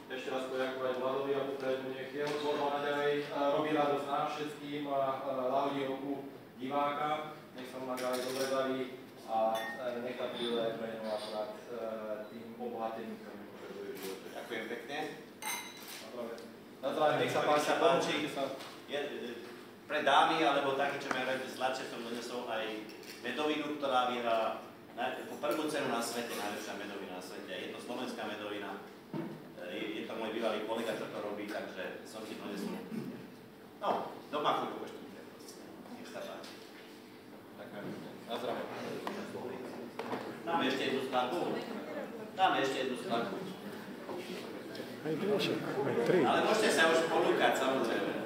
ešte raz poďakovať Vladovi a poprieť mu nech jeho tvorba naďalej robí radosť nám všetkým a lahodí ruku diváka, nech sa mu naďalej dobre darí a nech tá príroda je pre ňu akorát tým obohatením, ktorým potrebuje v živote. Ďakujem pekne. Na zdravie, nech sa páči. Pre dámy, alebo takí, čo majú rádi sladšie, som donesol aj medovinu, ktorá vyhrala prvú cenu na svete, najlepšia medovina na svete. Je to slovenská medovina. Je to môj bývalý kolega, čo to robí, takže som si donesol. No, doma chuť poštúte. Nech sa páči. Ďakujem. Na zdravie. Dáme ešte jednu skladbu. Dáme ešte jednu skladbu. Aj 3. Ale môžete sa už ponúkať, samozrejme.